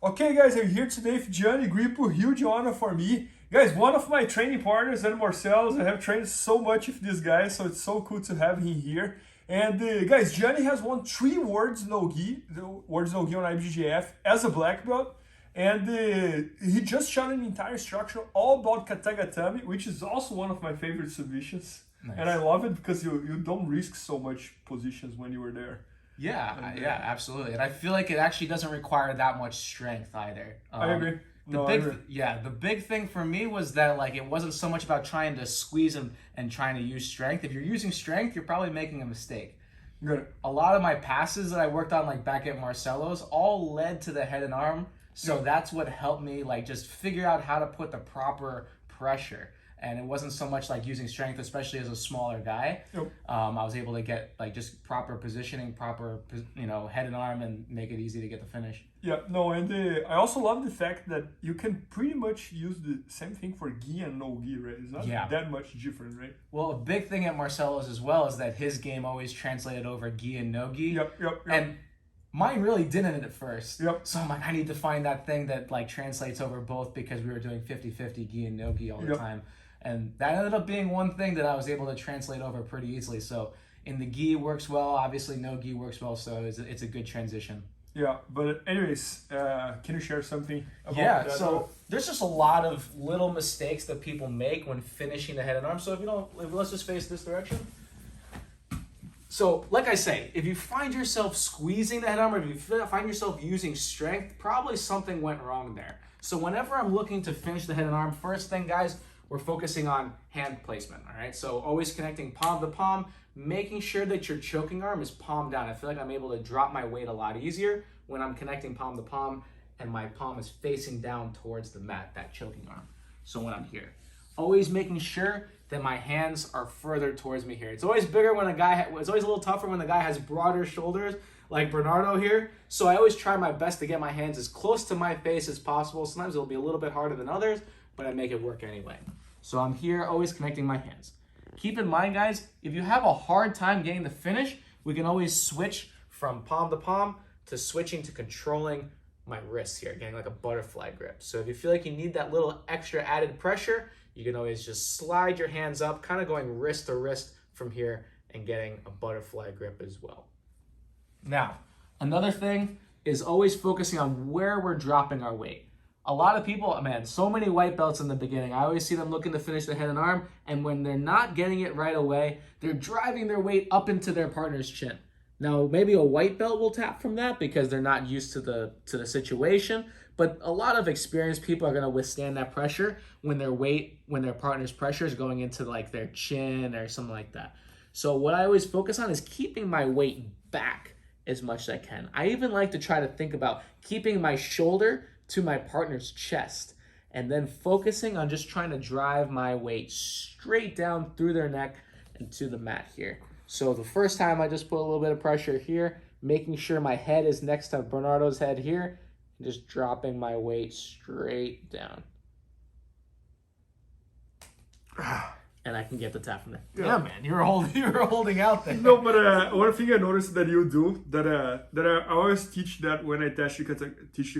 Okay, guys, I'm here today with Gianni Grippo. Huge honor for me. Guys, one of my training partners and Marcelo's. I have trained so much with this guy, so it's so cool to have him here. And guys, Gianni has won 3 Worlds No-Gi, the Worlds No-Gi on IBJJF as a black belt. And he just shot an entire structure all about katagatame, which is also one of my favorite submissions. Nice. And I love it because you don't risk so much positions when you were there. Yeah, yeah, absolutely. And I feel like it actually doesn't require that much strength either. I agree. The big thing for me was that like it wasn't so much about trying to squeeze and trying to use strength. If you're using strength, you're probably making a mistake. Good. A lot of my passes that I worked on like back at Marcelo's all led to the head and arm. So that's what helped me like just figure out how to put the proper pressure. And it wasn't so much like using strength, especially as a smaller guy. Yep. I was able to get like just proper positioning, proper, head and arm, and make it easy to get the finish. Yeah, no, and I also love the fact that you can pretty much use the same thing for gi and no gi, right? It's not that much different, right? Well, a big thing at Marcelo's as well is that his game always translated over gi and no gi. Yep. And mine really didn't at first. Yep. So I'm like, I need to find that thing that like translates over both because we were doing 50-50 gi and no gi all the time. And that ended up being one thing that I was able to translate over pretty easily. So in the gi works well, obviously no gi works well, so it's a good transition. Yeah, but anyways, can you share something about that? So there's just a lot of little mistakes that people make when finishing the head and arm. So let's just face this direction. So like I say, if you find yourself squeezing the head arm or if you find yourself using strength, probably something went wrong there. So whenever I'm looking to finish the head and arm, first thing, guys, we're focusing on hand placement, all right? So always connecting palm to palm, making sure that your choking arm is palm down. I feel like I'm able to drop my weight a lot easier when I'm connecting palm to palm and my palm is facing down towards the mat, that choking arm. So when I'm here, always making sure that my hands are further towards me here. It's always bigger when it's always a little tougher when the guy has broader shoulders like Bernardo here. So I always try my best to get my hands as close to my face as possible. Sometimes it'll be a little bit harder than others, but I make it work anyway. So I'm here always connecting my hands. Keep in mind, guys, if you have a hard time getting the finish, we can always switch from palm to palm to switching to controlling my wrists here, getting like a butterfly grip. So if you feel like you need that little extra added pressure, you can always just slide your hands up, kind of going wrist to wrist from here and getting a butterfly grip as well. Now, another thing is always focusing on where we're dropping our weight. A lot of people, man, so many white belts in the beginning. I always see them looking to finish the head and arm, and when they're not getting it right away, they're driving their weight up into their partner's chin. Now, maybe a white belt will tap from that because they're not used to the situation, but a lot of experienced people are going to withstand that pressure when their partner's pressure is going into like their chin or something like that. So what I always focus on is keeping my weight back as much as I can. I even like to try to think about keeping my shoulder to my partner's chest and then focusing on just trying to drive my weight straight down through their neck and to the mat here. So the first time I just put a little bit of pressure here, making sure my head is next to Bernardo's head here, and just dropping my weight straight down. And I can get the tap from there. Yeah, man, you were holding out there. No, but one thing I noticed that you do that I always teach that when I teach the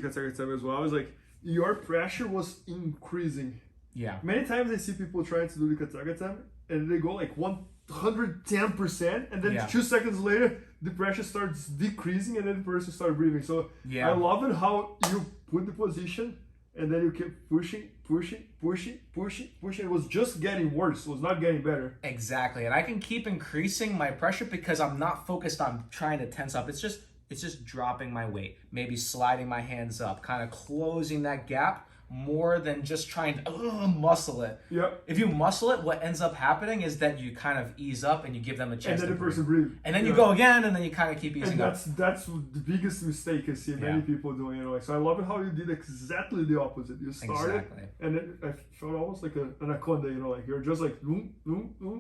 katagatame as well is like your pressure was increasing. Yeah. Many times I see people trying to do the katagatame and they go like 110%, and then 2 seconds later the pressure starts decreasing and then the person starts breathing. So I love it how you put the position and then you keep pushing. It was just getting worse. It was not getting better. Exactly. And I can keep increasing my pressure because I'm not focused on trying to tense up. It's just dropping my weight, maybe sliding my hands up, kind of closing that gap more than just trying to muscle it. Yep. If you muscle it, what ends up happening is that you kind of ease up and you give them a chance to breathe. And then the person breathe. And then you go again, and then you kind of keep easing up. That's the biggest mistake I see many people doing. So I love it how you did exactly the opposite. You started, and then I felt almost like an anaconda. Like you're just like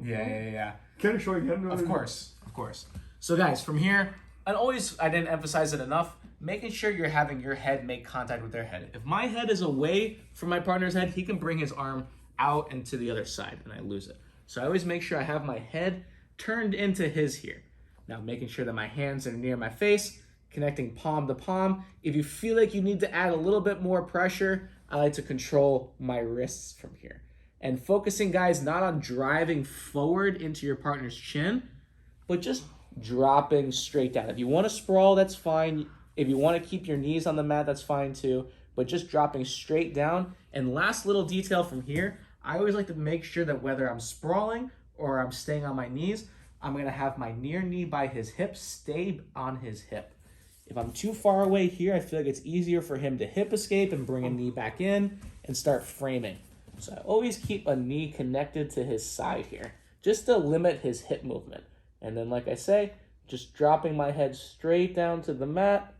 Yeah. Can you show again? Of course. So guys, from here, I didn't emphasize it enough, making sure you're having your head make contact with their head. If my head is away from my partner's head, he can bring his arm out and to the other side, and I lose it. So I always make sure I have my head turned into his here. Now making sure that my hands are near my face, connecting palm to palm. If you feel like you need to add a little bit more pressure, I like to control my wrists from here. And focusing, guys, not on driving forward into your partner's chin, but just dropping straight down. If you want to sprawl, that's fine. If you want to keep your knees on the mat, that's fine too. But just dropping straight down. And last little detail from here, I always like to make sure that whether I'm sprawling or I'm staying on my knees, I'm going to have my near knee by his hip stay on his hip. If I'm too far away here, I feel like it's easier for him to hip escape and bring a knee back in and start framing. So I always keep a knee connected to his side here, just to limit his hip movement. And then, like I say, just dropping my head straight down to the mat.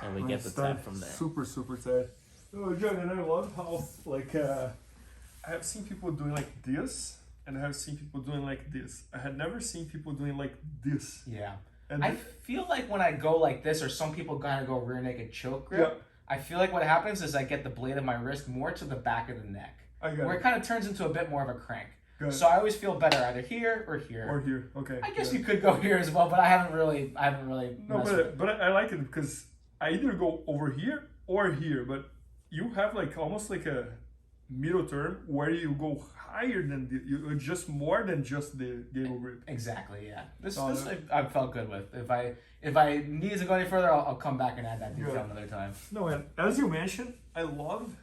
And we get the tap from there. Super, super tight. Oh, John, and I love how, like, I have seen people doing like this, and I have seen people doing like this. I had never seen people doing like this. Yeah. And I feel like when I go like this, or some people kind of go rear naked choke grip, yeah. I feel like what happens is I get the blade of my wrist more to the back of the neck, where it kind of turns into a bit more of a crank. So I always feel better either here or here. Or here, okay. I guess you could go here as well, but I haven't really. No, but I like it because I either go over here or here, but you have like almost like a middle term where you go higher than you adjust more than just the gable grip. Exactly, yeah. This I felt good with. If I need to go any further, I'll come back and add that detail another time. No, and as you mentioned, I love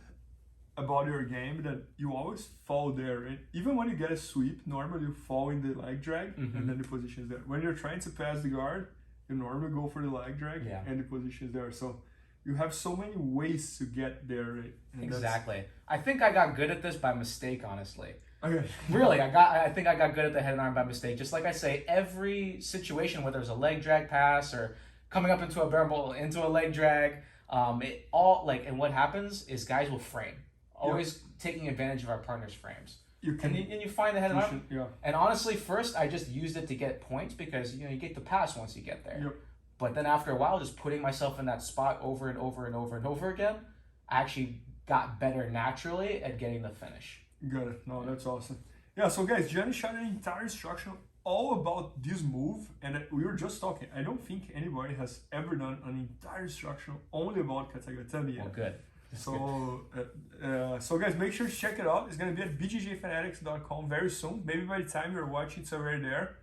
about your game that you always fall there, right? Even when you get a sweep, normally you fall in the leg drag, and then the position is there. When you're trying to pass the guard, you normally go for the leg drag, and the position is there. So you have so many ways to get there, right? And exactly. I think I got good at this by mistake, honestly. Okay. Really, I think I got good at the head and arm by mistake. Just like I say, every situation, whether it's a leg drag pass or coming up into a barrel roll into a leg drag, it all and what happens is guys will frame. Always taking advantage of our partner's frames. And you find the head and arm. Yeah. And honestly, first I just used it to get points because you get the pass once you get there. Yep. But then after a while, just putting myself in that spot over and over and over and over again, I actually got better naturally at getting the finish. Got it. No, that's awesome. Yeah, so guys, Gianni shot an entire instruction all about this move, and we were just talking. I don't think anybody has ever done an entire instruction only about katagatame yet. Well, good. So guys, make sure to check it out. It's going to be at bjjfanatics.com very soon. Maybe by the time you're watching, it's already there.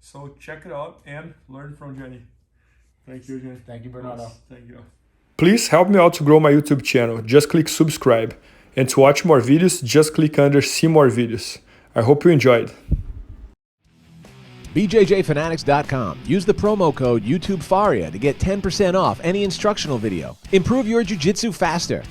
So check it out and learn from Gianni. Thank you, Gianni. Thank you, Bernardo. Thank you. Please help me out to grow my YouTube channel. Just click subscribe. And to watch more videos, just click under see more videos. I hope you enjoyed. BJJFanatics.com. Use the promo code YouTubeFaria to get 10% off any instructional video. Improve your jiu-jitsu faster.